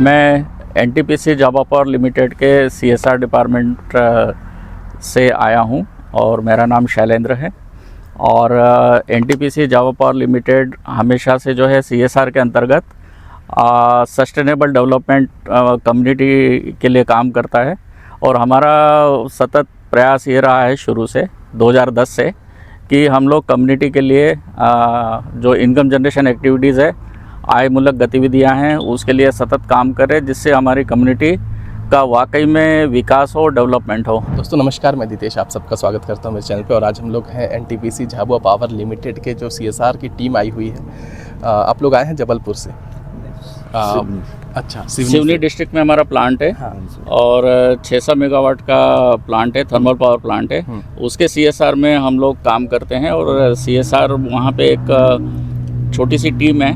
मैं एनटीपीसी जावा power limited के CSR department से आया हूं और मेरा नाम शैलेंद्र है। और एनटीपीसी जावा पावर लिमिटेड हमेशा से जो है सीएसआर के अंतर्गत सस्टेनेबल डेवलपमेंट कम्युनिटी के लिए काम करता है। और हमारा सतत प्रयास ये रहा है शुरू से 2010 से कि हम लोग कम्युनिटी के लिए जो इनकम जनरेशन एक्टिविटीज़ है, आय मूलक गतिविधियां हैं, उसके लिए सतत काम करें जिससे हमारी कम्युनिटी का वाकई में विकास हो, डेवलपमेंट हो। दोस्तों नमस्कार, मैं दितेश आप सबका स्वागत करता हूं मेरे चैनल पे। और आज हम लोग हैं एनटीपीसी झाबुआ पावर लिमिटेड के जो सीएसआर की टीम आई हुई है। आप लोग आए हैं जबलपुर से। अच्छा, सिवनी डिस्ट्रिक्ट में हमारा प्लांट है। हाँ। और 600 मेगावाट का प्लांट है, थर्मल पावर प्लांट है। उसके सीएसआर में हम लोग काम करते हैं। और सीएसआर वहाँ पे एक छोटी सी टीम है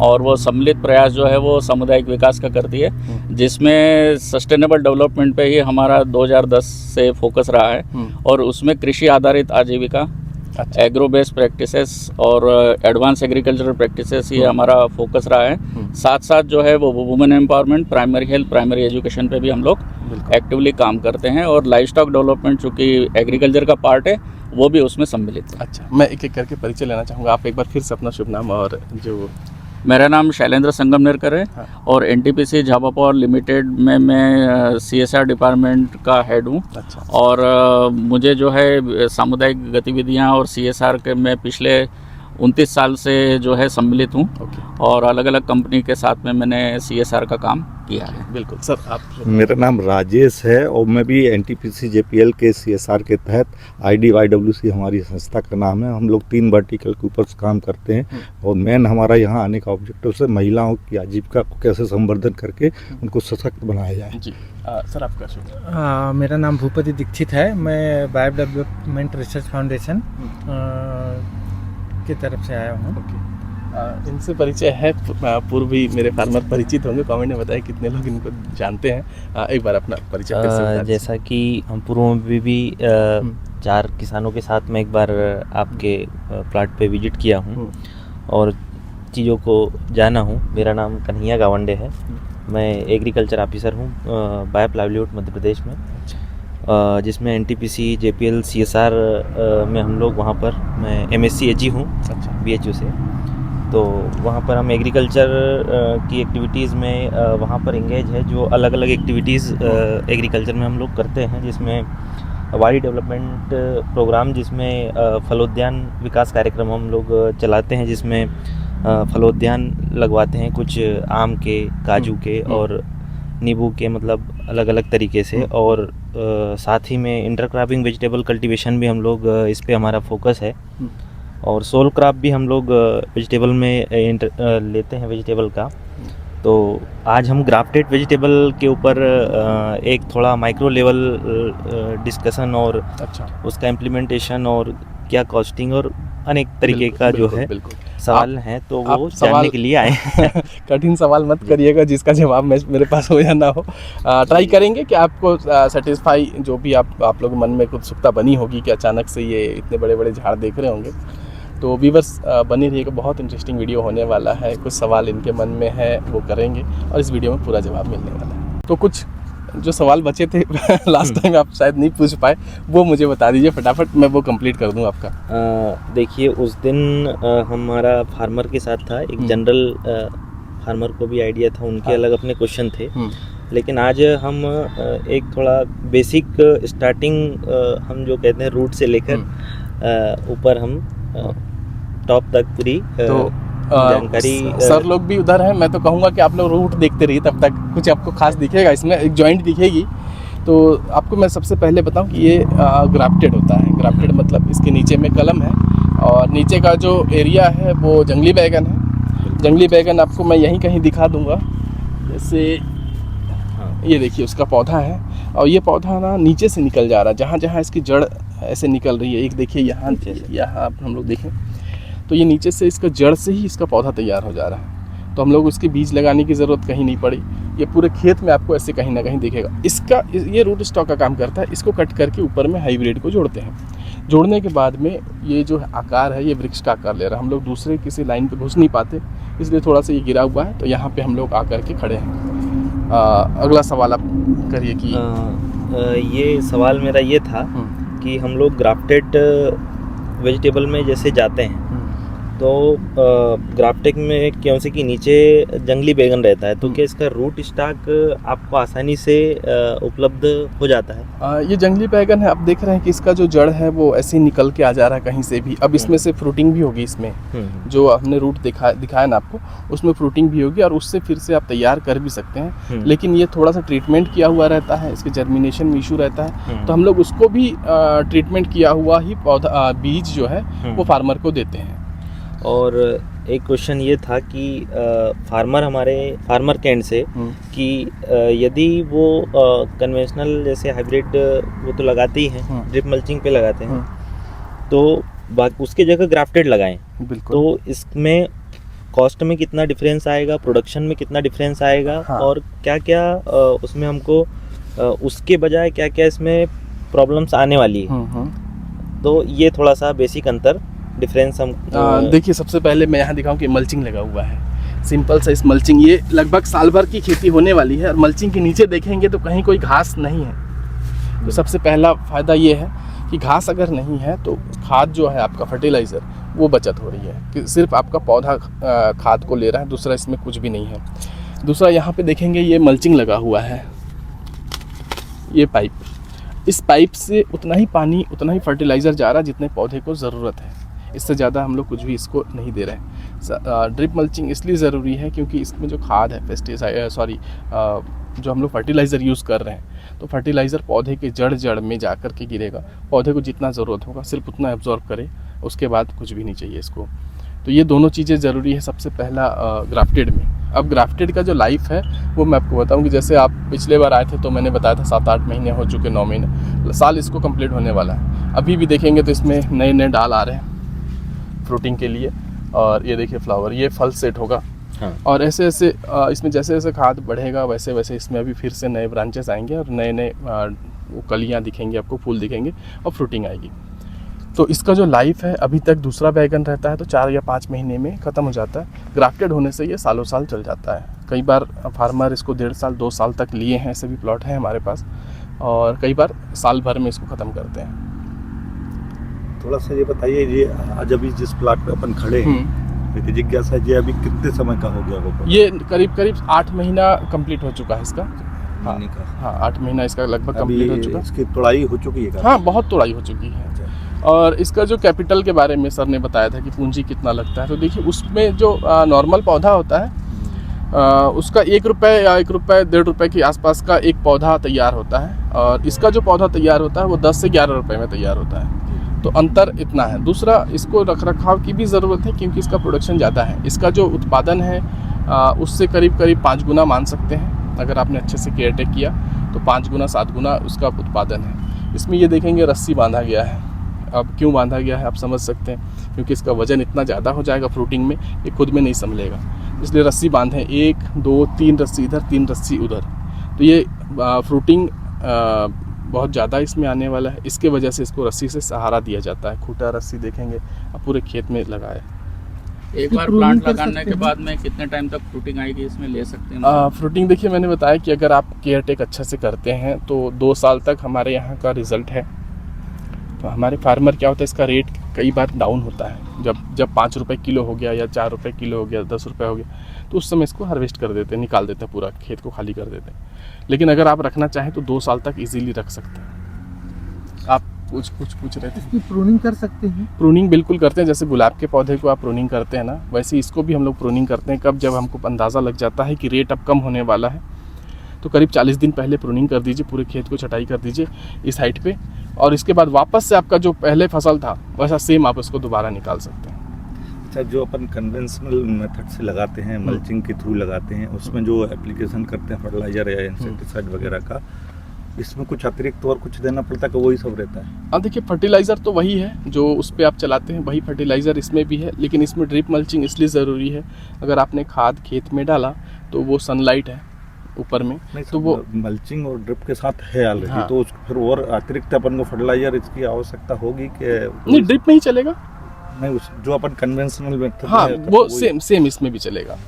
और वो सम्मिलित प्रयास जो है वो सामुदायिक विकास का करती है, जिसमें सस्टेनेबल डेवलपमेंट पे ही हमारा 2010 से फोकस रहा है। और उसमें कृषि आधारित आजीविका, एग्रो बेस्ड प्रैक्टिसेस और एडवांस एग्रीकल्चरल प्रैक्टिसेस ये हमारा फोकस रहा है। साथ साथ जो है वो women empowerment, primary health, primary education पे भी हम लोग एक्टिवली काम करते हैं। और लाइव स्टॉक डेवलपमेंट चूँकि एग्रीकल्चर का पार्ट है वो भी उसमें सम्मिलित है। अच्छा, मैं एक एक करके परिचय लेना चाहूँगा। आप एक बार फिर से अपना शुभ नाम और जो। मेरा नाम शैलेंद्र संगमनेरकर है। हाँ। और एनटीपीसी झाबुआ पावर लिमिटेड में मैं सीएसआर डिपार्टमेंट का हेड हूँ। अच्छा। और मुझे जो है सामुदायिक गतिविधियाँ और सीएसआर के मैं पिछले 29 साल से जो है सम्मिलित हूँ। और अलग अलग कंपनी के साथ में मैंने सीएसआर का काम किया है। बिल्कुल सर, आप। मेरा नाम राजेश है और मैं भी एनटीपीसी जेपीएल के सीएसआर के तहत IDYWC हमारी संस्था का नाम है। हम लोग 3 वर्टिकल के ऊपर काम करते हैं। और मेन हमारा यहाँ आने का ऑब्जेक्टिव से महिलाओं की आजीविका को कैसे संवर्धन करके उनको सशक्त बनाया जाए। जी सर, आपका शुभ। मेरा नाम भूपति दीक्षित है। मैं बायो डेवलपमेंट रिसर्च फाउंडेशन की तरफ से आया हूँ। इनसे परिचय है, पूर्व भी मेरे फार्मर परिचित होंगे। कमेंट में बताइए कितने लोग इनको जानते हैं। एक बार अपना परिचय फिर से बता। जैसा कि हम पूर्व में भी 4 किसानों के साथ में एक बार आपके प्लाट पे विजिट किया हूँ और चीज़ों को जाना हूँ। मेरा नाम कन्हैया गावंडे है। मैं एग्रीकल्चर ऑफिसर हूँ बायो लाइवलीहुड मध्य प्रदेश में, जिसमें एनटीपीसी जेपीएल सीएसआर में हम लोग वहाँ पर, मैं MSc AG हूँ। अच्छा। BHU से। तो वहाँ पर हम एग्रीकल्चर की एक्टिविटीज़ में वहाँ पर इंगेज है। जो अलग अलग एक्टिविटीज़ एग्रीकल्चर में हम लोग करते हैं, जिसमें वाडी डेवलपमेंट प्रोग्राम, जिसमें फलोद्यान विकास कार्यक्रम हम लोग चलाते हैं, जिसमें फलोद्यान लगवाते हैं कुछ आम के, काजू के और नींबू के, मतलब अलग अलग तरीके से। और साथ ही में इंटरक्रॉपिंग वेजिटेबल कल्टीवेशन भी हम लोग इस पे हमारा फोकस है। और सोल क्रॉप भी हम लोग वेजिटेबल में लेते हैं वेजिटेबल का। तो आज हम ग्राफ्टेड वेजिटेबल के ऊपर एक थोड़ा माइक्रो लेवल डिस्कशन और अच्छा उसका इम्प्लीमेंटेशन और क्या कॉस्टिंग और अनेक तरीके का जो है सवाल हैं, तो वो जानने के लिए आए। कठिन सवाल मत करिएगा जिसका जवाब मेरे पास हो या ना हो। ट्राई करेंगे कि आपको सेटिस्फाई, जो भी आप लोग मन में कुछ उत्सुकता बनी होगी कि अचानक से ये इतने बड़े बड़े झाड़ देख रहे होंगे, तो व्यूअर्स बनी रहिएगा। बहुत इंटरेस्टिंग वीडियो होने वाला है। कुछ सवाल इनके मन में है वो करेंगे और इस वीडियो में पूरा जवाब मिलने वाला है। तो कुछ जो सवाल बचे थे लास्ट टाइम आप शायद नहीं पूछ पाए, वो मुझे बता दीजिए फटाफट, मैं वो कंप्लीट कर दूं आपका। देखिए, उस दिन हमारा फार्मर के साथ था, एक जनरल फार्मर को भी आइडिया था, उनके अलग अपने क्वेश्चन थे। लेकिन आज हम एक थोड़ा बेसिक स्टार्टिंग, हम जो कहते हैं रूट से लेकर ऊपर हम टॉप तक पूरी जानकारी। सर लोग भी उधर हैं। मैं तो कहूँगा कि आप लोग रूट देखते रहिए, तब तक कुछ आपको खास दिखेगा। इसमें एक जॉइंट दिखेगी। तो आपको मैं सबसे पहले बताऊं कि ये ग्राफ्टेड होता है। ग्राफ्टेड मतलब इसके नीचे में कलम है और नीचे का जो एरिया है वो जंगली बैगन है। जंगली बैगन आपको मैं यहीं कहीं दिखा दूंगा। जैसे ये देखिए उसका पौधा है और ये पौधा ना नीचे से निकल जा रहा है, जहाँ जहाँ इसकी जड़ ऐसे निकल रही है। एक देखिए यहाँ हम लोग देखें तो ये नीचे से इसका जड़ से ही इसका पौधा तैयार हो जा रहा है। तो हम लोग उसके बीज लगाने की ज़रूरत कहीं नहीं पड़ी। ये पूरे खेत में आपको ऐसे कहीं ना कहीं दिखेगा। ये रूट स्टॉक का काम करता है। इसको कट करके ऊपर में हाइब्रिड को जोड़ते हैं। जोड़ने के बाद में ये जो आकार है ये वृक्ष का आकार ले रहा है। हम लोग दूसरे किसी लाइन पे घुस नहीं पाते, इसलिए थोड़ा सा ये गिरा हुआ है। तो यहाँ पे हम लोग आकर के खड़े हैं। अगला सवाल आप करिए कि ये सवाल मेरा ये था कि हम लोग ग्राफ्टेड वेजिटेबल में जैसे जाते हैं तो ग्राफ्टेड में क्यों से कि नीचे जंगली बैगन रहता है, तो क्या इसका रूट स्टॉक आपको आसानी से उपलब्ध हो जाता है? ये जंगली बैगन है, आप देख रहे हैं कि इसका जो जड़ है वो ऐसे ही निकल के आ जा रहा है कहीं से भी। अब इसमें से फ्रूटिंग भी होगी, इसमें जो हमने रूट दिखाया ना आपको, उसमें फ्रूटिंग भी होगी और उससे फिर से आप तैयार कर भी सकते हैं। लेकिन ये थोड़ा सा ट्रीटमेंट किया हुआ रहता है, इसके जर्मिनेशन में इशू रहता है, तो हम लोग उसको भी ट्रीटमेंट किया हुआ ही पौधा बीज जो है वो फार्मर को देते हैं। और एक क्वेश्चन ये था कि फार्मर के एंड से कि यदि वो कन्वेंशनल जैसे हाइब्रिड वो तो लगाते ही हैं, ड्रिप मल्चिंग पे लगाते हैं, तो उसके जगह ग्राफ्टेड लगाएं, तो इसमें कॉस्ट में कितना डिफरेंस आएगा, प्रोडक्शन में कितना डिफरेंस आएगा, और क्या क्या उसमें हमको उसके बजाय क्या क्या इसमें प्रॉब्लम्स आने वाली है, तो ये थोड़ा सा बेसिक अंतर डिफरेंस हम देखिए। सबसे पहले मैं यहाँ दिखाऊं कि मल्चिंग लगा हुआ है, सिंपल सा इस मल्चिंग, ये लगभग साल भर की खेती होने वाली है और मल्चिंग के नीचे देखेंगे तो कहीं कोई घास नहीं है। तो सबसे पहला फ़ायदा ये है कि घास अगर नहीं है तो खाद जो है आपका फर्टिलाइज़र वो बचत हो रही है कि सिर्फ आपका पौधा खाद को ले रहा है, दूसरा इसमें कुछ भी नहीं है। दूसरा यहाँ पे देखेंगे ये मल्चिंग लगा हुआ है, ये पाइप, इस पाइप से उतना ही पानी उतना ही फर्टिलाइज़र जा रहा है जितने पौधे को ज़रूरत है, इससे ज़्यादा हम लोग कुछ भी इसको नहीं दे रहे हैं। ड्रिप मल्चिंग इसलिए ज़रूरी है क्योंकि इसमें जो खाद है जो हम लोग फर्टिलाइज़र यूज़ कर रहे हैं, तो फर्टिलाइज़र पौधे के जड़ में जा कर के गिरेगा, पौधे को जितना ज़रूरत होगा सिर्फ उतना एब्जॉर्ब करे, उसके बाद कुछ भी नहीं चाहिए इसको। तो ये दोनों चीज़ें ज़रूरी है सबसे पहला ग्राफ्टेड में। अब ग्राफ्टेड का जो लाइफ है वो मैं आपको बताऊं कि जैसे आप पिछले बार आए थे तो मैंने बताया था 7-8 महीने हो चुके, 9 महीने, साल इसको कंप्लीट होने वाला है। अभी भी देखेंगे तो इसमें नए नए डाल आ रहे हैं फ्रूटिंग के लिए, और ये देखिए फ्लावर, ये फल सेट होगा। और ऐसे ऐसे इसमें जैसे जैसे खाद बढ़ेगा वैसे वैसे इसमें अभी फिर से नए ब्रांचेस आएंगे और नए नए वो कलियाँ दिखेंगी आपको, फूल दिखेंगे और फ्रूटिंग आएगी। तो इसका जो लाइफ है अभी तक दूसरा बैगन रहता है तो 4 या 5 महीने में ख़त्म हो जाता है। ग्राफ्टेड होने से ये सालों साल चल जाता है। कई बार फार्मर इसको 1.5 साल 2 साल तक लिए हैं, ऐसे भी प्लॉट हैं हमारे पास, और कई बार साल भर में इसको ख़त्म करते हैं। थोड़ा सा ये बताइए, ये आज अभी जिस प्लाट पे अपन खड़े हैं, मेरी जिज्ञासा है, ये अभी कितने समय का हो गया होगा? ये करीब 8 महीना कंप्लीट हो चुका है इसका। हाँ 8 महीना इसका लगभग कंप्लीट हो चुका है। इसकी तोड़ाई हो चुकी है? हाँ बहुत तोड़ाई हो चुकी है। और इसका जो कैपिटल के बारे में सर ने बताया था कि पूंजी कितना लगता है, तो देखिए उसमें जो नॉर्मल पौधा होता है उसका 1 रुपये या 1 रुपये 1.5 रुपये के आसपास का एक पौधा तैयार होता है, और इसका जो पौधा तैयार होता है वो 10 से 11 रुपये में तैयार होता है। तो अंतर इतना है। दूसरा, इसको रख रखाव की भी ज़रूरत है क्योंकि इसका प्रोडक्शन ज़्यादा है। इसका जो उत्पादन है उससे करीब 5 गुना मान सकते हैं, अगर आपने अच्छे से केयर टेक किया तो 5 गुना 7 गुना उसका उत्पादन है। इसमें ये देखेंगे रस्सी बांधा गया है। अब क्यों बांधा गया है आप समझ सकते हैं, क्योंकि इसका वज़न इतना ज़्यादा हो जाएगा फ्रूटिंग में, ये खुद में नहीं संभलेगा, इसलिए रस्सी बांधे, 1 2 3 रस्सी इधर 3 रस्सी उधर। तो ये फ्रूटिंग बहुत ज़्यादा इसमें आने वाला है, इसके वजह से इसको रस्सी से सहारा दिया जाता है। खूटा रस्सी देखेंगे अब पूरे खेत में लगा है। एक बार प्लांट लगाने के बाद में कितने टाइम तक फ्रूटिंग आएगी इसमें ले सकते हैं? फ्रूटिंग देखिए मैंने बताया कि अगर आप केयर टेक अच्छा से करते हैं तो 2 साल तक हमारे यहाँ का रिज़ल्ट है। तो हमारे फार्मर क्या होता है, इसका रेट कई बार डाउन होता है, जब 5 रुपये किलो हो गया या 4 रुपये किलो हो गया, 10 रुपये हो गया, तो उस समय इसको हार्वेस्ट कर देते हैं, निकाल देते हैं, पूरा खेत को खाली कर देते हैं। लेकिन अगर आप रखना चाहें तो 2 साल तक इजीली रख सकते हैं। आप कुछ पूछ रहे थे? इसकी प्रूनिंग कर सकते हैं? प्रूनिंग बिल्कुल करते हैं, जैसे गुलाब के पौधे को आप प्रूनिंग करते हैं ना, वैसे इसको भी हम लोग प्रूनिंग करते हैं। कब? जब हमको अंदाज़ा लग जाता है कि रेट अब कम होने वाला है, तो करीब 40 दिन पहले प्रूनिंग कर दीजिए, पूरे खेत को छटाई कर दीजिए इस हाइट पे, और इसके बाद वापस से आपका जो पहले फसल था वैसा सेम आप उसको दोबारा निकाल सकते हैं। अच्छा, जो अपन कन्वेंशनल मेथड से लगाते हैं, मल्चिंग के थ्रू लगाते हैं, उसमें जो एप्लीकेशन करते हैं फर्टिलाइजर या इंसेक्टिसाइड वगैरह का, इसमें कुछ अतिरिक्त और कुछ देना पड़ता है कि वही सब रहता है? हाँ देखिए, फर्टिलाइज़र तो वही है जो उस पर आप चलाते हैं, वही फर्टिलाइज़र इसमें भी है, लेकिन इसमें ड्रिप मल्चिंग इसलिए ज़रूरी है, अगर आपने खाद खेत में डाला तो वो सनलाइट है ऊपर में, तो वो मल्चिंग और ड्रिप के साथ है ऑलरेडी। हाँ। तो उसको फिर और अतिरिक्त अपन को फर्टिलाइजर इसकी आवश्यकता होगी कि नहीं? ड्रिप में ही चलेगा, नहीं, उस जो अपन कन्वेंशनल मेथड हाँ वो सेम इसमें भी चलेगा।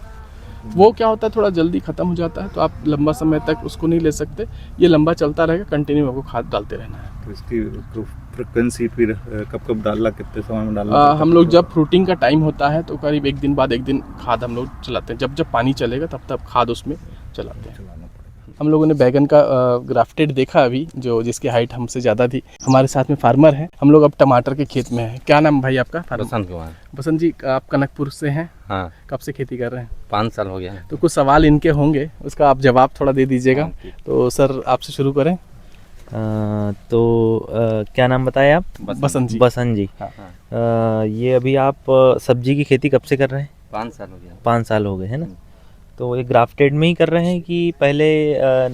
वो क्या होता है थोड़ा जल्दी ख़त्म हो जाता है, तो आप लंबा समय तक उसको नहीं ले सकते। ये लंबा चलता रहेगा, कंटिन्यू आपको खाद डालते रहना है। तो इसकी फ्रिक्वेंसी फिर कब कब डालना, कितने समय में डालना? हम लोग जब फ्रूटिंग का टाइम होता है तो करीब एक दिन बाद एक दिन खाद हम लोग चलाते हैं। जब जब पानी चलेगा तब तब खाद उसमें चलाते हैं। हम लोगों ने बैगन का ग्राफ्टेड देखा अभी, जो जिसकी हाइट हमसे ज़्यादा थी। हमारे साथ में फार्मर हैं, हम लोग अब टमाटर के खेत में हैं। क्या नाम भाई आपका? बसंत कुमार। बसंत जी, आप कनकपुर से हैं? हाँ, कब से खेती कर रहे हैं? 5 साल हो गया है। तो कुछ सवाल इनके होंगे, उसका आप जवाब थोड़ा दे दीजिएगा। तो सर आपसे शुरू करें। क्या नाम बताया आप? बसंत जी। बसंत जी। हाँ। ये अभी आप सब्जी की खेती कब से कर रहे हैं? 5 साल हो गया। 5 साल हो गए है ना? तो ये ग्राफ्टेड में ही कर रहे हैं कि पहले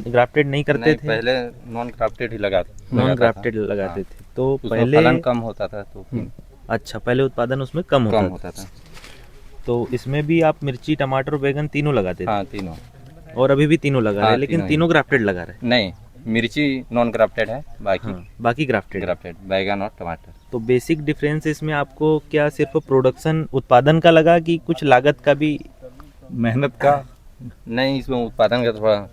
ग्राफ्टेड नहीं करते नहीं, थे? पहले नॉन ग्राफ्टेड ही नॉन ग्राफ्टेड लगाते थे तो उसमें पहले फलन कम होता था तो फिर अच्छा, पहले उत्पादन उसमें कम कम होता होता था। तो इसमें भी आप मिर्ची, टमाटर और बैगन तीनों लगाते थे? हाँ, तीनों। और अभी भी तीनों लगा रहे हाँ, हैं, लेकिन तीनों ही। तीनों ग्राफ्टेड लगा रहे नहीं, मिर्ची नॉन ग्राफ्टेड है, बाकी हैं? बाकी ग्राफ्टेड। ग्राफ्टेड, बैगन और टमाटर। तो बेसिक डिफरेंस इसमें आपको क्या सिर्फ प्रोडक्शन उत्पादन का लगा कि कुछ लागत का भी? मेहनत का नहीं, इसमें उत्पादन का थोड़ा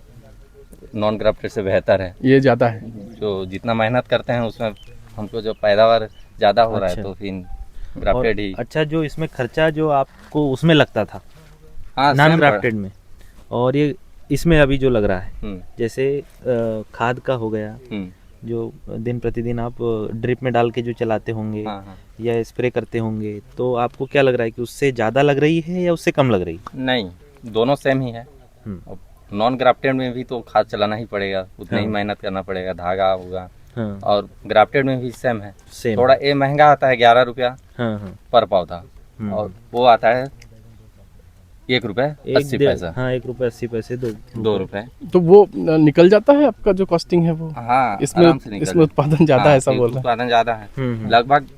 नॉन ग्राफ्टेड से बेहतर है। ये ज़्यादा है। जो जितना मेहनत करते हैं उसमें हमको जो पैदावार ज़्यादा हो रहा अच्छा। है तो फिर और ग्राफ्टेड ही। अच्छा, जो इसमें खर्चा जो आपको उसमें लगता था हाँ, नॉन सेम ग्राफ्टेड में, और ये इसमें अभी जो लग रहा है, हम्म, जैसे खाद का हो गया, हम्म, जो दिन प्रतिदिन आप ड्रिप में डाल के जो चलाते होंगे हाँ, हाँ। या स्प्रे करते होंगे, तो आपको क्या लग रहा है कि उससे ज़्यादा लग रही है या उससे कम लग रही है? नहीं, दोनों सेम ही है। हम्म, नॉन ग्राफ्टेड में भी तो खाद चलाना ही पड़ेगा, उतना ही हाँ। मेहनत करना पड़ेगा, धागा होगा। हाँ, और ग्राफ्टेड में भी सेम है। सेम। थोड़ा ये महंगा आता है, 11 रुपया हाँ हाँ। पर पौधा, हम्म। और वो आता है 1 रुपये 80 पैसा, हाँ, 1 रुपये 80 पैसे, 2 रुपये। तो वो निकल जाता है आपका जो कॉस्टिंग है वो? हाँ, आराम से इसमें निकल इसमें उत्पादन ज़्यादा हाँ, है, ऐसा बोल रहे हैं। उत्पादन ज़्यादा है। हम्म, लगभग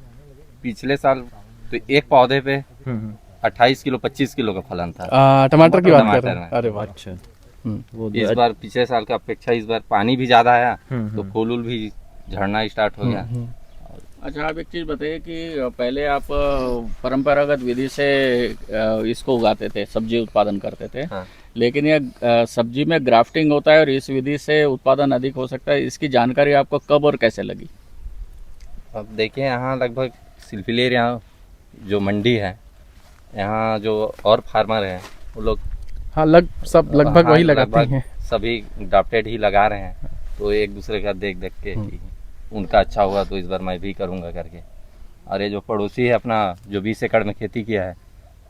पिछले साल तो एक पौधे पे हम्म। 28 किलो 25 किलो का फलन था। टमाटर की बात कर टमाटर रहे हैं? में। अरे वाह। अच्छा, हम्म। वो इस बार पिछले साल की अपेक्षा इस बार पानी भी ज़्यादा आया तो हम्म। फूल भी झड़ना स्टार्ट हो गया। अच्छा, आप एक चीज़ बताइए कि पहले आप परंपरागत विधि से इसको उगाते थे, सब्जी उत्पादन करते थे। हाँ। लेकिन ये सब्जी में ग्राफ्टिंग होता है और इस विधि से उत्पादन अधिक हो सकता है। इसकी जानकारी आपको कब और कैसे लगी? अब देखिए, यहाँ लगभग सिलफिलेर, यहाँ जो मंडी है, यहाँ जो और फार्मर हैं वो लोग हाँ, लगभग हाँ, वही लगाते लगभग हैं। सभी ग्राफ्टेड ही लगा रहे हैं, तो एक दूसरे का देख देख के कि उनका अच्छा हुआ तो इस बार मैं भी करूँगा करके। और ये जो पड़ोसी है अपना, जो 20 एकड़ में खेती किया है,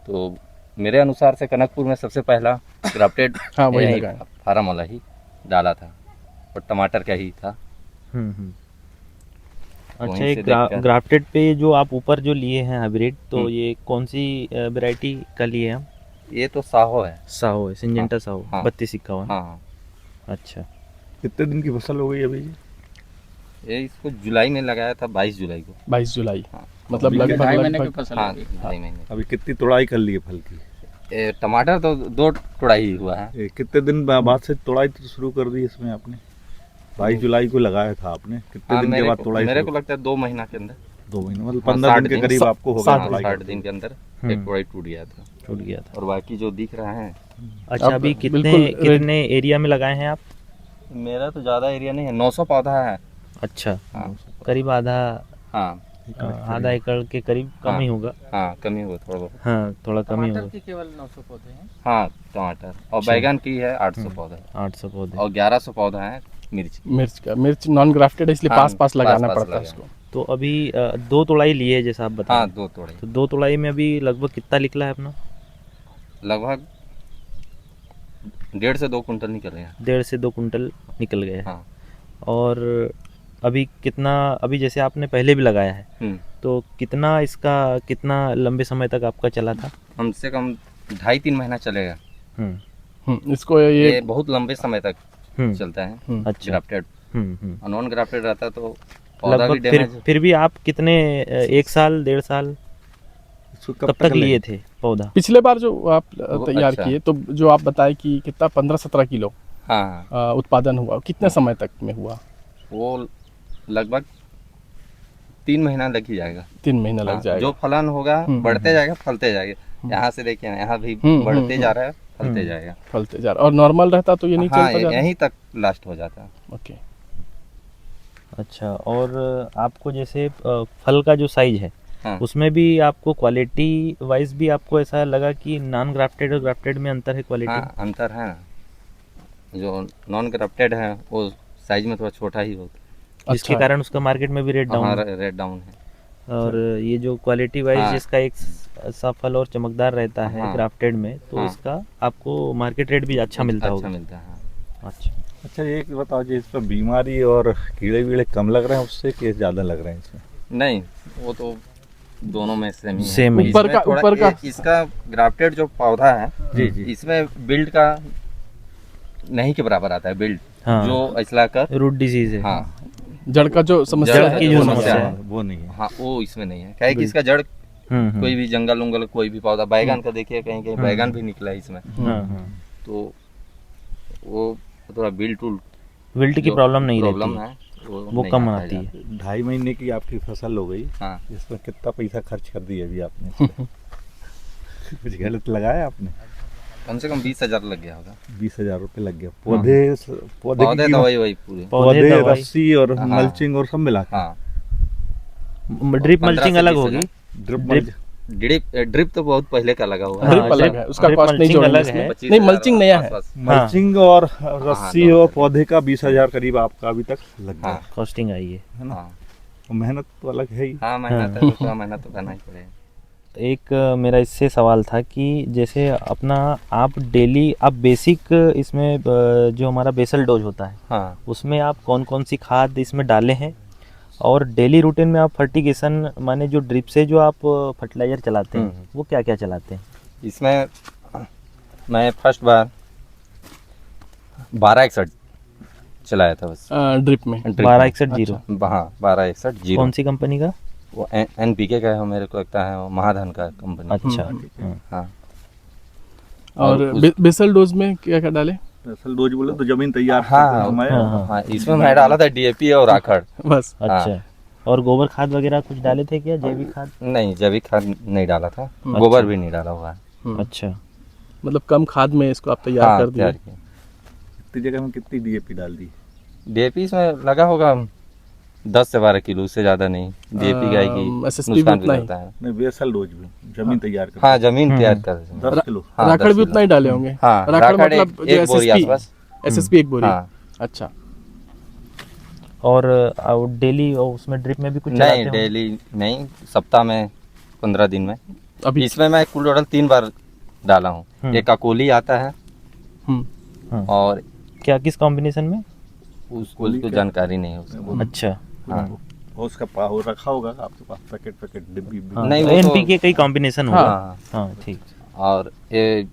तो मेरे अनुसार से कनकपुर में सबसे पहला ग्राफ्टेड हाँ, वही लगाया। फार्म वाला ही डाला था, और टमाटर का ही था। हम्म। वहीं अच्छा, से एक देखकर। ग्राफ्टेड पे जो आप ऊपर जो लिए हैं हाइब्रिड, तो हम्म। ये कौन सी वैरायटी का लिए हैं? ये तो साहो है। साहो है, सिंजेंटा साहो, हाँ। 3251। हाँ, अच्छा, कितने दिन की फसल हो गई अभी जी? ये इसको जुलाई में लगाया था, 22 जुलाई को। 22 जुलाई, हाँ। मतलब अभी लगभग 2.5 महीने की लगभग फसल हाँ, होगी। 2.5 महीने। अभी कितनी तोड़ाई कर ली है फल की? ये टमाटर तो 2 टुड़ाई ही हुआ है। ये कितने दिन बाद से तोड़ाई तो शुरू कर दी इसमें आपने? 22 जुलाई को लगाया था आपने, कितने हाँ, दिन के बाद तोड़ाई मेरे शुरू? को लगता है 2 महीना के अंदर, 2 महीने, मतलब हाँ, 15 दिन 60 के दिन। करीब आपको होगा 60 तोड़ाई 60 करते। दिन के अंदर हम्म। एक टुड़ाई टूट गया था। छूट गया था। और बाकी जो दिख रहा है, अच्छा, अब अभी कितने बिल्कुल कितने एरिया में लगाए हैं आप? मेरा तो ज़्यादा एरिया नहीं है, 900 पौधा है। अच्छा, हाँ, करीब आधा हाँ, आधा एकड़ के करीब कम ही होगा। हाँ, कमी हुआ थोड़ा बहुत। हाँ, थोड़ा कम ही होगा। केवल 900 पौधे हैं। हाँ, टमाटर और बैगन की है 800 पौधा, 800 पौधे। और 1100 पौधा है मिर्च। मिर्च नॉन ग्राफ्टेड है, इसलिए हाँ, पास पास लगाना पास-पास पड़ता है लगाना। उसको। तो अभी 2 तोड़ाई लिए है जैसा आप बता हाँ, रहे 2 तोड़े, हैं। तो 2 तोड़ाई में अभी लगभग कितना निकला है अपना? लगभग 1.5 से 2 कुंटल निकले हैं। 1.5 से 2 कुंटल निकल गए हैं। हाँ। और अभी कितना, अभी जैसे आपने पहले भी लगाया है, हम्म, तो कितना लंबे समय तक आपका चला था? कम से कम 2.5-3 महीना चलेगा। इसको ये ये बहुत लंबे समय तक हम्म। चलता है अच्छा। ग्राफ्टेड। हम्म। नॉन ग्राफ्टेड रहता तो पौधा भी लगभग डैमेज। फिर भी आप कितने 1 साल 1.5 साल इसको कब तक लिए थे पौधा? पिछले बार जो आप वो तैयार अच्छा। किए, तो जो आप बताए कि कितना 15-17 किलो हाँ, उत्पादन हुआ, कितने समय तक में हुआ? वो लगभग 3 महीना लग ही जाएगा। 3 महीना लग हाँ, जाएगा। जो फलन होगा हम्म, बढ़ते जाएगा, फलते जाएगा। यहाँ से देखिए ना, यहाँ भी हम्म, बढ़ते जा रहा है, फलते जाएगा। फलते जा रहा, और नॉर्मल रहता तो ये नहीं हाँ, चलता जा रहा? यहीं तक लास्ट हो जाता है। ओके। अच्छा, और आपको जैसे फल का जो साइज है हाँ। उसमें भी आपको क्वालिटी वाइज भी आपको ऐसा लगा कि नॉन ग्राफ्टेड और ग्राफ्टेड में अंतर है क्वालिटी? हाँ, अंतर है ना। जो नॉन ग्राफ्टेड है वो साइज में थोड़ा छोटा ही होता है। जिसके कारण उसका मार्केट में भी रेट डाउन हाँ, है। रेट डाउन है। और ये जो क्वालिटी वाइज हाँ। जिसका एक सा फल और चमकदार रहता है हाँ। ग्राफ्टेड में, तो हाँ। इसका आपको मार्केट रेट भी अच्छा मिलता अच्छा होगा। मिलता है। हाँ। अच्छा, अच्छा, ये एक बताओ जी, इस पर बीमारी और कीड़े वीड़े कम लग रहे हैं उससे कि ज़्यादा लग रहे हैं इसमें? नहीं, वो तो दोनों में सेम ही है। सेम ही। ऊपर इसमें का- थोड़ा ऊपर का- इसका ग्राफ्टेड जो पौधा है जी जी। इसमें बिल्ड का नहीं के बराबर आता है बिल्ड। हाँ। जो ऐसला कर रूट डिजीज है। हाँ, जड़ का जो समस्या जड़ है की वो जो नहीं समस्या है। है। वो नहीं है। हाँ, वो इसमें नहीं है। क्या है कि इसका जड़ कोई भी जंगल उंगल कोई भी पौधा, बैगन का देखिए कहीं कहीं बैगन भी निकला है इसमें, हाँ, हाँ। तो वो थोड़ा बिल्ड विल्ट की प्रॉब्लम नहीं प्रॉब्लम रहती, है वो नहीं कम आता आती है। ज़्यादा। 2.5 महीने की आपकी फसल हो गई, हाँ, इसमें कितना पैसा खर्च कर दिया अभी आपने? कुछ गलत लगाया आपने? कम से कम 20,000 लग गया होगा। 20,000 रुपये लग गया। पौधे पौधे पौधे की तो कीमत- वही पूरे। पौधे, पौधे, दवाई, रस्सी और हाँ। मल्चिंग और सब मिला के? हाँ, ड्रिप 15 मल्चिंग से अलग 20,000। होगी। ड्रिप ड्रिप- ड्रिप तो बहुत पहले का लगा हुआ है। ड्रिप हाँ, अलग ड्रिप- है, उसका ड्रिप कॉस्ट नहीं मल्चिंग जोड़ेंगे अलग इसमें। है। 25,000 नहीं, मल्चिंग नया है। आसपास। मल्चिंग और रस्सी दोनों और का। पौधे का 20,000 करीब आपका अभी तक लग गया हाँ। कॉस्टिंग आई है। है ना? हाँ, और मेहनत तो अलग है ही। हाँ, मेहनत है तो थोड़ा मेहनत तो करना ही पड़ेगा। एक मेरा इससे सवाल था कि जैसे अपना आप डेली आप बेसिक इसमें जो हमारा बेसल डोज होता है हाँ, उसमें आप कौन कौन सी खाद इसमें डाले हैं, और डेली रूटीन में आप फर्टिगेशन माने जो ड्रिप से जो आप फर्टिलाइजर चलाते हैं वो क्या क्या चलाते हैं? इसमें मैं फर्स्ट बार 1261 चलाया था बस। ड्रिप में। ड्रिप 1261 में। हाँ, 1261 कौन सी कंपनी का? वो NPK का है, मेरे को लगता है वो महाधन का कंपनी। अच्छा, हाँ, और उस- बेसल डोज में क्या क्या डाले? असल डोज बोले तो जमीन तैयार हाँ, करते समय हाँ, इसमें मैं डाला था DAP और आखड़। बस। अच्छा। और गोबर खाद वगैरह कुछ डाले थे क्या, जैविक खाद? नहीं, जैविक खाद नहीं डाला था, गोबर भी नहीं डाला हुआ है। अच्छा, मतलब कम खाद में इसको आप तैयार हाँ, कर दिए। तैयार किया। कितनी जगह में कितनी DAP डाल दी? DAP इसमें लगा होगा 10 से 12 किलो, उससे ज़्यादा नहीं। DAP गाय की SSP भी नुकसान भी उतना ही? करता है। नहीं, बेसल डोज भी जमीन तैयार करते हाँ, जमीन तैयार कर देते हैं। 10 किलो। हाँ, राखड़ 10 भी किलो। उतना ही डाले होंगे? हाँ, राखड़ राखड़ मतलब एक जो बोरी SSP आसपास। SSP एक बोरी। हाँ, अच्छा। और डेली उसमें ड्रिप में भी कुछ नहीं, चलाते हो? डेली नहीं, सप्ताह में 15 दिन में। अभी इसमें मैं कुल टोटल 3 बार डाला हूँ। एक अकोली आता है हम्म, और क्या किस कॉम्बिनेशन में? उसको जानकारी नहीं है उसको। अच्छा, हाँ, और उसका पाव रखा होगा आपके पास, पैकेट डिब्बी हाँ, नहीं, तो वो तो- NPK कई कॉम्बिनेशन होगा। हाँ, हाँ, ठीक। और ये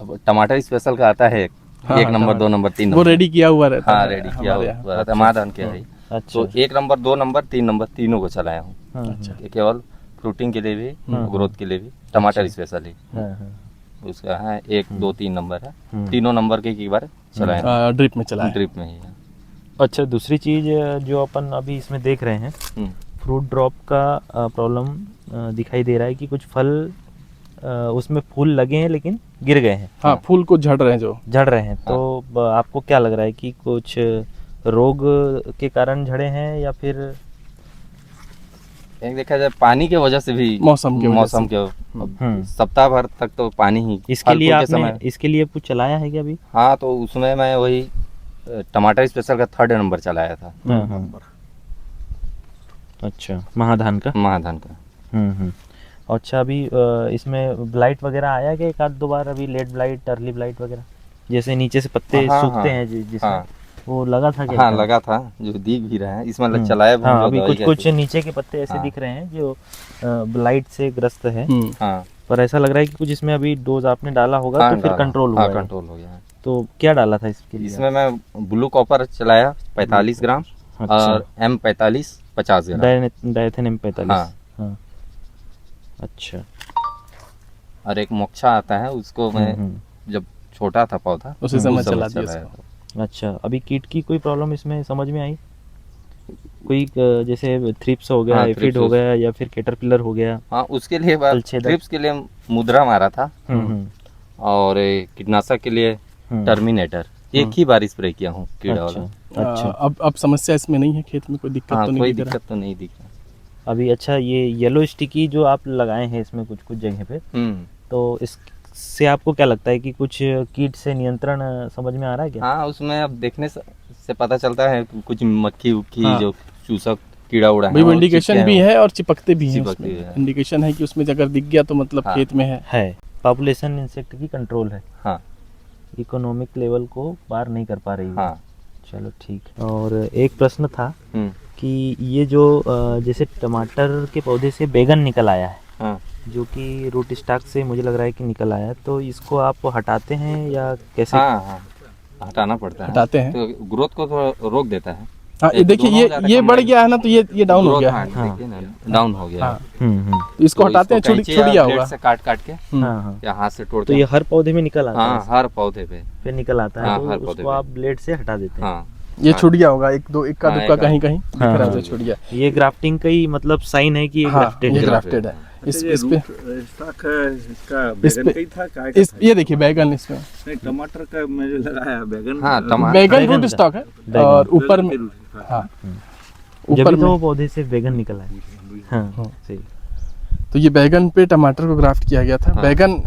अब टमाटर स्पेशल का आता है एक, हाँ, 1 नंबर, 2 नंबर, 3 वो नंबर। रेडी किया हुआ रहता हाँ, है रेडी किया हमारे यहाँ। हुआ रहता है, महाधन के है। अच्छा, तो 1 नंबर, 2 नंबर, 3 नंबर तीनों को चलाया हूँ। हाँ, ये केवल फ्रूटिंग के लिए भी, ग्रोथ के लिए भी, टमाटर स्पेशली हाँ, हाँ। उसका है 1, 2, 3 नंबर है। तीनों नंबर के एक बार चलाया ड्रिप में चला है। ड्रिप में ही है। अच्छा, दूसरी चीज़ जो अपन अभी इसमें देख रहे हैं, हम्म, फ्रूट ड्रॉप का प्रॉब्लम दिखाई दे रहा है कि कुछ फल उसमें फूल लगे हैं लेकिन गिर गए हैं, हाँ, फूल को झड़ रहे हैं जो। झड़ रहे हैं। तो आपको क्या लग रहा है कि कुछ रोग के कारण झड़े हैं या फिर एक देखा जाए पानी के वजह से भी, मौसम की वजह मौसम से। के सप्ताह भर तक तो पानी ही इसके फल लिए फूल के आपने समय। इसके लिए कुछ चलाया है क्या अभी? हाँ, तो उसमें मैं वही टमाटर स्पेशल का 3rd नंबर चलाया था, हाँ, हाँ। अच्छा, महाधान का। महाधन का। हम्म। अच्छा, अभी इसमें ब्लाइट वगैरह आया क्या एक आध दो बार? अभी लेट ब्लाइट, अर्ली ब्लाइट वगैरह, जैसे नीचे से पत्ते हाँ, सूखते हाँ, हैं जिसमें हाँ, वो लगा था क्या? हाँ, क्या? लगा था, जो दिख भी रहा है इसमें चलाया भी हाँ, जो अभी दवाई कुछ का कुछ थी। नीचे के पत्ते ऐसे हाँ। दिख रहे हैं जो ब्लाइट से ग्रस्त है, हाँ, पर ऐसा लग रहा है कि कुछ इसमें अभी डोज आपने डाला होगा हाँ, तो फिर डाला। कंट्रोल हाँ, हुआ है। कंट्रोल हो गया है। तो क्या डाला था इसके लिए? इसमें मैं ब्लू कॉपर चलाया 45 ग्राम अच्छा। और M45 50 ग्राम। Dithane M45। हाँ। हाँ। अच्छा। और एक मोक्षा आता है, उसको मैं जब छोटा था पौधा उसी समय उस चला दिया चलाया इसको। था। अच्छा, अभी कीट की कोई प्रॉब्लम इसमें समझ में आई? कोई जैसे थ्रिप्स हो गया, हाँ, एफिड हो थ्रिप्स। गया, या फिर कैटरपिलर हो गया? हाँ, उसके लिए बार फलछेदक। ट्रिप्स के लिए मुद्रा मारा था। हम्म। और कीटनाशक के लिए टर्मिनेटर एक ही बार स्प्रे किया हूँ कीड़ा वाला। अच्छा अब समस्या इसमें नहीं है, खेत में कोई दिक्कत हाँ तो नहीं कोई दिख रहा? दिक्कत तो नहीं दिख रहा। अभी अच्छा ये येलो स्टिकी जो आप लगाए हैं इसमें कुछ कुछ जगह पे, तो इससे आपको क्या लगता है कि कुछ कीट से नियंत्रण समझ में आ रहा है क्या? हाँ उसमें अब देखने से पता चलता है कुछ मक्खी उक्खी हाँ। जो चूसक कीड़ा उड़ा भाई है वो वो इंडिकेशन चिपके भी हैं। है और चिपकते भी हैं चिपकते उसमें। भी हैं। इंडिकेशन है कि उसमें अगर दिख गया तो मतलब हाँ। खेत में है। पॉपुलेशन इंसेक्ट की कंट्रोल है, हाँ इकोनॉमिक लेवल को पार नहीं कर पा रही है। हाँ। चलो ठीक है। और एक प्रश्न था हम्म, कि ये जो जैसे टमाटर के पौधे से बैगन निकल आया है, हाँ जो कि रूट स्टॉक से मुझे लग रहा है कि निकल आया है, तो इसको आप हटाते हैं या कैसे? हाँ हाँ हटाना पड़ता है। हटाते हैं। तो ग्रोथ को थोड़ा रोक देता है। हाँ ये देखिए दोनों ज़्यादा ये कम बढ़ नहीं। गया है ना, तो ये डाउन हो ग्रोथ, गया हाँ, है। देखिए ना डाउन हो गया हाँ। है। तो इसको तो हटाते हैं, इसको कैंची या छुड़िया ब्लेड होगा। से काट काट के हाँ हाँ। या हाथ से तोड़ते तो ये हैं। हर पौधे में निकल आता हाँ है, हर पौधे पे। फिर निकल आता है, हाँ, तो हर पौधे उसको पे। आप ब्लेड से हटा देते हैं। हाँ ये हाँ। छुड़िया होगा, एक दो इक्का हाँ, दुक्का एक कहीं कहीं दिख हाँ, रहा है हाँ। जो छुड़िया। ये ग्राफ्टिंग का ही मतलब साइन है कि ये हाँ ग्राफ्टेड ये है। ग्राफ्टेड है। इस पे स्टॉक है इसका इस बैगन पे- का ही था, काय का इस था? ये देखिए बैगन इसमें, नहीं टमाटर का मैं जो लगाया बैगन। हाँ, टमाटर बैगन बैगन रूट का। स्टॉक है बैगन। और ऊपर में बैगन के रूट। हाँ जब ऊपर भी तो में वो पौधे से बैगन निकल आए। हाँ सही। तो ये बैगन पे टमाटर को ग्राफ्ट किया गया था। हाँ। बैगन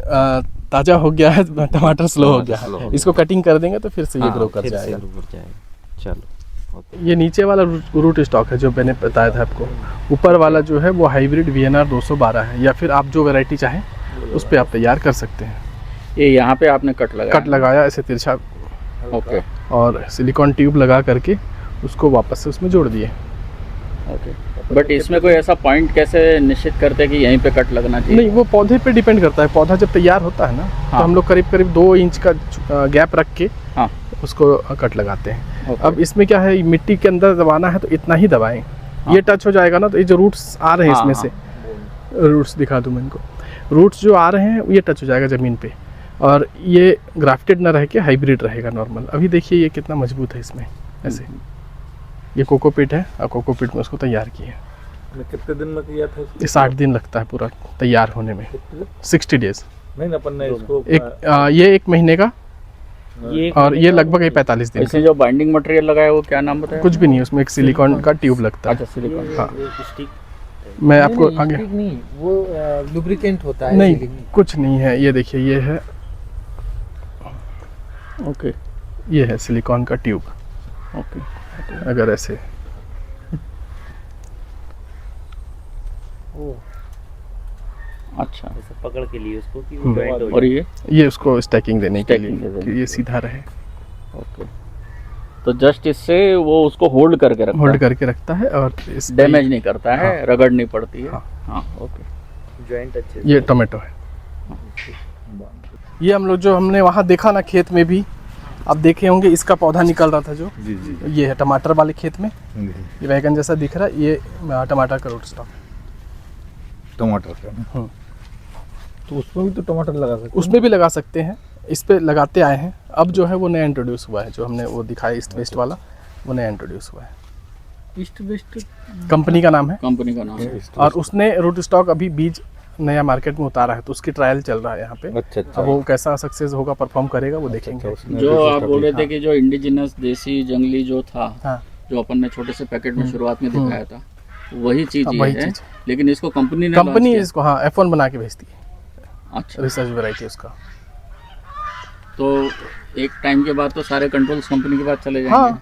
ताजा हो गया है, टमाटर स्लो हो टमाटर गया slow है। हो इसको कटिंग कर देंगे तो फिर से ये हाँ, ग्रो कर फिर से जाएगा। ग्रो कर जाएगा। चलो ओके। ये नीचे वाला रूट स्टॉक है जो मैंने बताया था आपको। ऊपर वाला जो है वो हाइब्रिड VNR 212 है, या फिर आप जो वैरायटी चाहें उस पे आप तैयार कर सकते हैं। ये यहाँ पे आपने कट लगाया? कट लगाया ऐसे तिरछा ओके और सिलिकॉन ट्यूब लगा करके उसको वापस से उसमें जोड़ दिए। ओके। बट इसमें कोई ऐसा पॉइंट कैसे निश्चित करते हैं कि यहीं पे कट लगना चाहिए? नहीं वो पौधे पे डिपेंड करता है। पौधा जब तैयार होता है ना तो हाँ। हम लोग करीब करीब 2 इंच का गैप रख के हाँ उसको कट लगाते हैं। ओके। अब इसमें क्या है, मिट्टी के अंदर दबाना है तो इतना ही दबाएं। ये टच हो जाएगा ना तो ये जो रूट्स आ रहे हैं हाँ, इसमें हाँ। से, रूट्स दिखा दूं मैं इनको, रूट्स जो आ रहे हैं ये टच हो जाएगा ज़मीन पे, और ये ग्राफ्टेड ना रह के हाइब्रिड रहेगा नॉर्मल। अभी देखिए ये कितना मजबूत है इसमें ऐसे। ये कोकोपीट है और कोकोपीट में उसको तैयार किया है। कितने दिन में किया था इसको? ये 60 दिन लगता है पूरा तैयार होने में, 60 डेज। नहीं अपन ने इसको ये 1 महीने का, ये और ये लगभग 45 दिन का। इसमें जो बाइंडिंग मटेरियल लगाया वो क्या नाम बताया? कुछ भी नहीं है उसमें, एक सिलिकॉन का ट्यूब लगता अच्छा है। सिलिकॉन। हाँ स्टिक मैं आपको आगे नहीं, वो लुब्रिकेंट होता है। नहीं कुछ नहीं है। ये देखिए ये है, ओके ये है सिलिकॉन का ट्यूब। ओके। अगर ऐसे अच्छा। ऐसे पकड़ के लिए उसको कि वो हम्म। joint हो और जाए। ये ये उसको स्टैकिंग देने के Stacking लिए देने कि ये सीधा रहे, ओके। तो जस्ट इससे वो उसको होल्ड करके रखता होल्ड है, करके रखता है और इस डैमेज नहीं करता है, हाँ। रगड़ नहीं पड़ती है। हाँ। हाँ ओके। जॉइंट अच्छे से। ये टोमेटो है। ये हम लोग जो हमने वहाँ देखा ना खेत में भी, आप देखे होंगे इसका पौधा निकल रहा था जो, जी जी ये है टमाटर वाले खेत में। जी। ये बैगन जैसा दिख रहा है, ये टमाटर का रूट स्टॉक। टमाटर का तो उसमें भी तो टमाटर लगा सकते उसमें भी लगा सकते हैं, इस पे लगाते आए हैं। अब जो है वो नया इंट्रोड्यूस हुआ है, जो हमने वो दिखाया ईस्ट वेस्ट वाला, वो नया इंट्रोड्यूस हुआ है। ईस्ट वेस्ट कंपनी का नाम है, कंपनी का नाम है। और उसने रूट स्टॉक अभी बीज नया मार्केट में उतारा है, तो उसकी ट्रायल चल रहा है यहाँ पे। अच्छा अच्छा अब वो कैसा सक्सेस होगा, परफॉर्म करेगा, वो देखेंगे। जो आप बोल रहे थे कि जो इंडिजिनस देसी जंगली जो था, हाँ जो अपन ने छोटे से पैकेट में शुरुआत में दिखाया था, वही चीज हाँ, ये वही है। चीज। लेकिन इसको कंपनी ने launch कंपनी किया। इसको हाँ F1 बना के भेजती है, अच्छा। रिसर्च वैरायटी उसका। तो एक टाइम के बाद तो सारे कंट्रोल्स कंपनी के पास चले जाएंगे। हाँ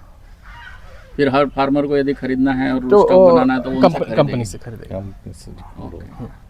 फिर हर फार्मर को यदि खरीदना है और तो स्टॉक बनाना है तो वो उनसे कंपनी खरीदेंगे। से खरीदेगा। कंपनी से ओके।